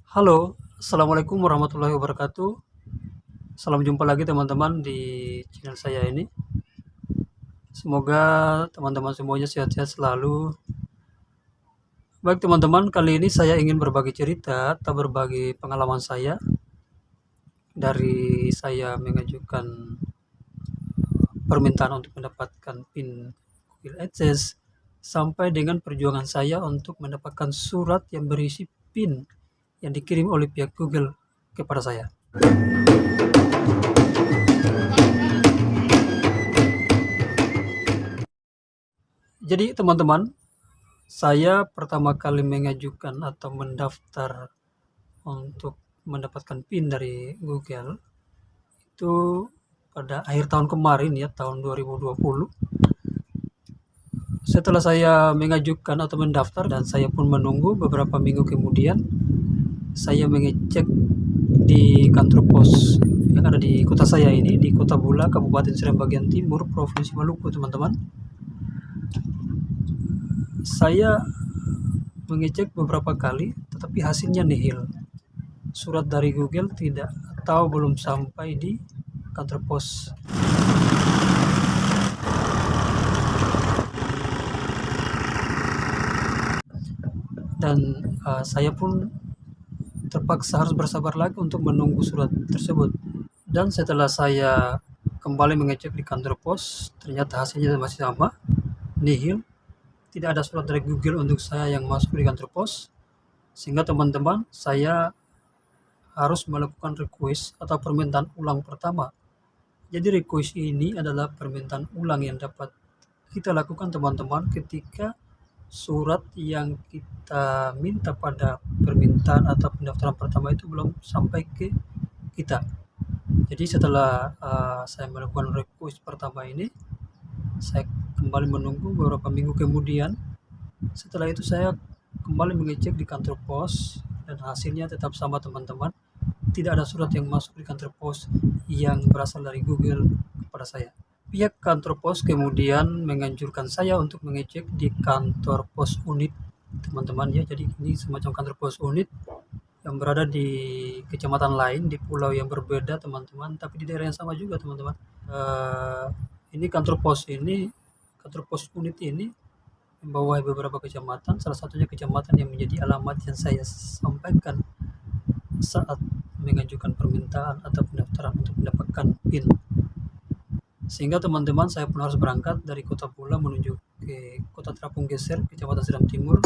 Halo, assalamualaikum warahmatullahi wabarakatuh. Salam jumpa lagi teman-teman di channel saya ini. Semoga teman-teman semuanya sehat-sehat selalu. Baik teman-teman, kali ini saya ingin berbagi cerita atau berbagi pengalaman saya dari saya mengajukan permintaan untuk mendapatkan PIN Google AdSense sampai dengan perjuangan saya untuk mendapatkan surat yang berisi PIN yang dikirim oleh pihak Google kepada saya. Jadi teman-teman, saya pertama kali mengajukan atau mendaftar untuk mendapatkan PIN dari Google itu pada akhir tahun kemarin ya, tahun 2020. Setelah saya mengajukan atau mendaftar dan saya pun menunggu beberapa minggu kemudian, saya mengecek di kantor pos yang ada di kota saya ini, di Kota Bula, Kabupaten Seram Bagian Timur, Provinsi Maluku, teman-teman. Saya mengecek beberapa kali, tetapi hasilnya nihil. Surat dari Google tidak atau belum sampai di kantor pos. Dan saya pun terpaksa harus bersabar lagi untuk menunggu surat tersebut. Dan setelah saya kembali mengecek di kantor pos, ternyata hasilnya masih sama, nihil. Tidak ada surat dari Google untuk saya yang masuk di kantor pos. Sehingga teman-teman, saya harus melakukan request atau permintaan ulang pertama. Jadi request ini adalah permintaan ulang yang dapat kita lakukan teman-teman ketika surat yang kita minta pada permintaan atau pendaftaran pertama itu belum sampai ke kita. Jadi setelah saya melakukan request pertama ini, saya kembali menunggu beberapa minggu kemudian. Setelah itu saya kembali mengecek di kantor pos dan hasilnya tetap sama teman-teman. Tidak ada surat yang masuk di kantor pos yang berasal dari Google kepada saya. Pihak kantor pos kemudian menganjurkan saya untuk mengecek di kantor pos unit, teman-teman ya. Jadi ini semacam kantor pos unit yang berada di kecamatan lain, di pulau yang berbeda teman-teman, tapi di daerah yang sama juga teman-teman. Ini kantor pos unit ini membawahi beberapa kecamatan, salah satunya kecamatan yang menjadi alamat yang saya sampaikan saat mengajukan permintaan atau pendaftaran untuk mendapatkan PIN. Sehingga teman-teman, saya pun harus berangkat dari Kota Pula menuju ke Kota Terapung Geser, Kecamatan Seram Timur.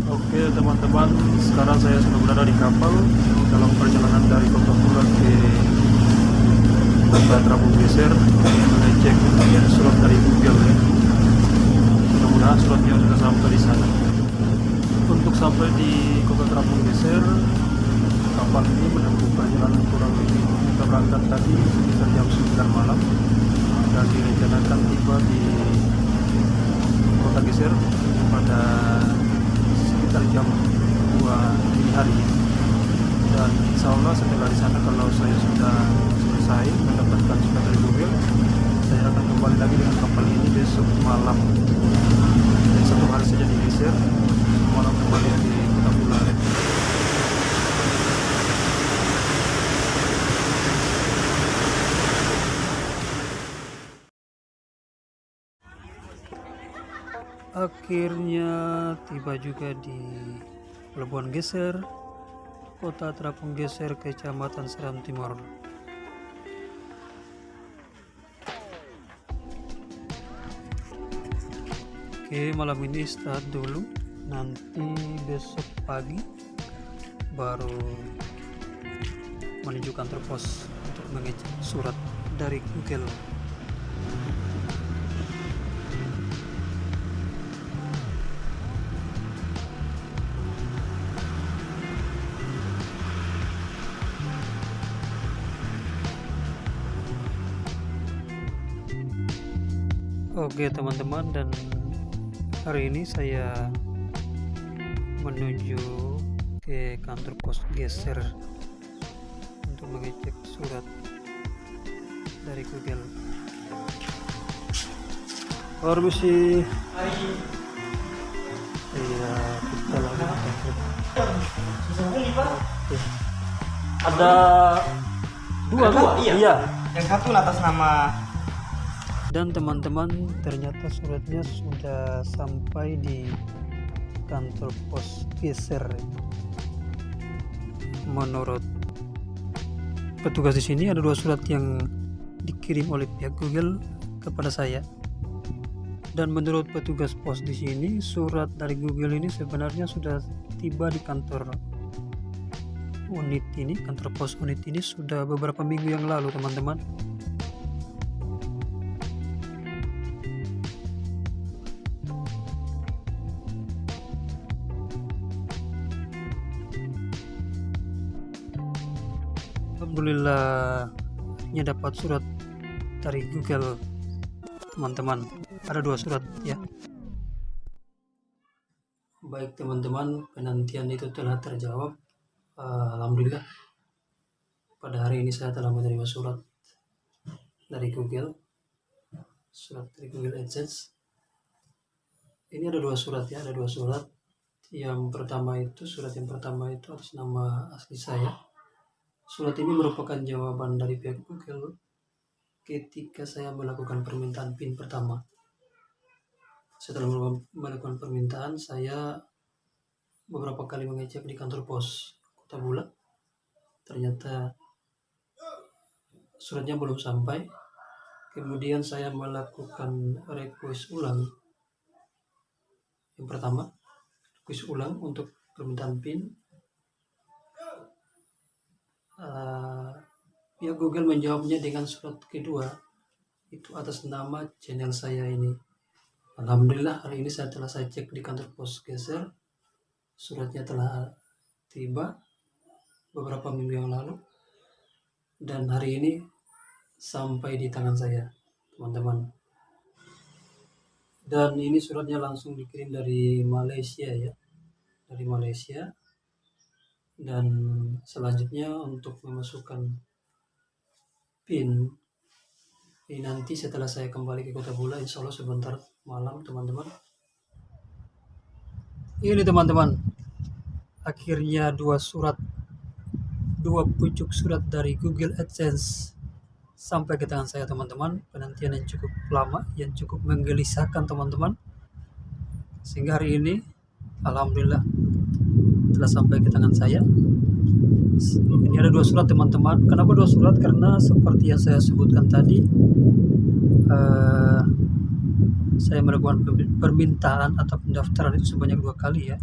Oke teman-teman, sekarang saya sudah berada di kapal dalam perjalanan dari Kota Pula ke Kota Terapung Geser, mengecek surat dari Google ya. Mudah-mudahan suratnya sudah sampai di sana. Untuk sampai di Kota Terapung Geser, kapal ini menempuh perjalanan kurang lebih, kita berangkat tadi sekitar jam 9 malam dan direncanakan tiba di Kota Geser pada sekitar jam 2 dini hari. Dan insya Allah setelah di sana kalau saya sudah selesai mendapatkan surat dari Google, saya akan kembali lagi dengan kapal ini besok malam. Dan 1 hari saja digeser, malam kembali di Kota Bulare. Akhirnya tiba juga di Pelabuhan Geser, Kota Terapung Geser, Kecamatan Seram Timur. Oke, malam ini istirahat dulu. Nanti besok pagi baru menuju kantor pos untuk mengecek surat dari Google. Oke teman-teman, dan hari ini saya menuju ke kantor pos Geser untuk mengecek surat dari Google. Permisi. Iya, kita lagi. Ada dua kan? Iya. Yang satu atas nama. Dan teman-teman, ternyata suratnya sudah sampai di kantor pos Geser. Menurut petugas di sini ada 2 surat yang dikirim oleh pihak Google kepada saya. Dan menurut petugas pos di sini, surat dari Google ini sebenarnya sudah tiba di kantor unit ini, kantor pos unit ini sudah beberapa minggu yang lalu, teman-teman. Alhamdulillah, ini dapat surat dari Google, teman-teman. Ada 2 surat ya. Baik teman-teman, penantian itu telah terjawab. Alhamdulillah, pada hari ini saya telah menerima surat dari Google, surat dari Google AdSense. Ini ada 2 surat ya, ada 2 surat. Surat yang pertama itu atas nama asli saya. Surat ini merupakan jawaban dari pihak Google ketika saya melakukan permintaan PIN pertama. Setelah melakukan permintaan, saya beberapa kali mengecek di kantor pos Kota Bula. Ternyata suratnya belum sampai. Kemudian saya melakukan request ulang. Yang pertama, request ulang untuk permintaan PIN. Pihak Google menjawabnya dengan surat kedua, itu atas nama channel saya ini. Alhamdulillah, hari ini saya cek di kantor pos Geser, suratnya telah tiba beberapa minggu yang lalu, dan hari ini sampai di tangan saya, teman-teman. Dan ini suratnya langsung dikirim dari Malaysia ya, dari Malaysia. Dan selanjutnya untuk memasukkan PIN ini nanti setelah saya kembali ke Kota Bula, insya Allah sebentar malam, teman-teman. Ini teman-teman, akhirnya 2 pucuk surat dari Google AdSense sampai ke tangan saya, teman-teman. Penantian yang cukup lama, yang cukup menggelisahkan, teman-teman, sehingga hari ini alhamdulillah telah sampai ke tangan saya. Ini ada 2 surat, teman-teman. Kenapa 2 surat? Karena seperti yang saya sebutkan tadi, saya melakukan permintaan atau pendaftaran itu sebanyak 2 kali ya.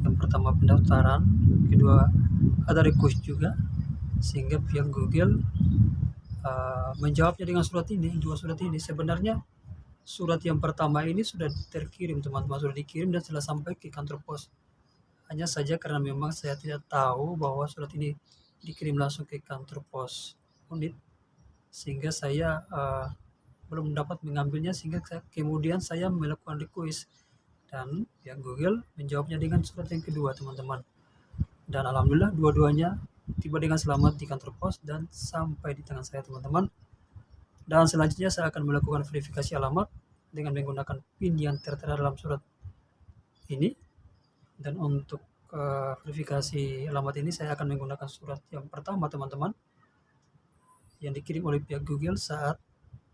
Yang pertama pendaftaran, kedua ada request juga, sehingga pihak Google menjawabnya dengan surat ini, 2 surat ini. Sebenarnya surat yang pertama ini sudah terkirim, teman-teman, sudah dikirim dan sudah sampai ke kantor pos. Hanya saja karena memang saya tidak tahu bahwa surat ini dikirim langsung ke kantor pos unit, sehingga saya belum dapat mengambilnya, sehingga kemudian saya melakukan request dan pihak Google menjawabnya dengan surat yang kedua, teman-teman. Dan alhamdulillah dua-duanya tiba dengan selamat di kantor pos dan sampai di tangan saya, teman-teman. Dan selanjutnya saya akan melakukan verifikasi alamat dengan menggunakan PIN yang tertera dalam surat ini. Dan untuk verifikasi alamat ini saya akan menggunakan surat yang pertama, teman-teman, yang dikirim oleh pihak Google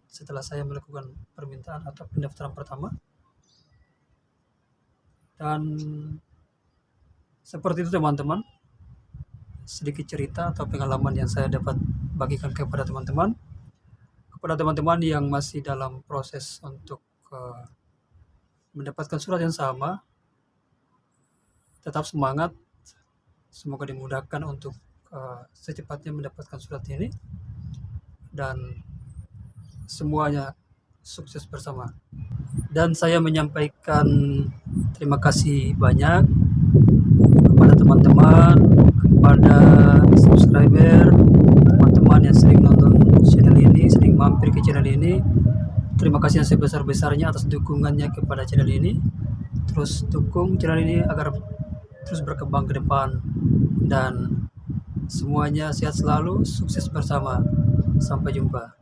setelah saya melakukan permintaan atau pendaftaran pertama. Dan seperti itu, teman-teman, sedikit cerita atau pengalaman yang saya dapat bagikan kepada teman-teman. Kepada teman-teman yang masih dalam proses untuk mendapatkan surat yang sama, tetap semangat, semoga dimudahkan untuk secepatnya mendapatkan surat ini, dan semuanya sukses bersama. Dan saya menyampaikan terima kasih banyak kepada teman-teman, kepada subscriber, teman-teman yang sering nonton channel ini, sering mampir ke channel ini. Terima kasih yang sebesar-besarnya atas dukungannya kepada channel ini. Terus dukung channel ini agar terus berkembang ke depan, dan semuanya sehat selalu, sukses bersama. Sampai jumpa.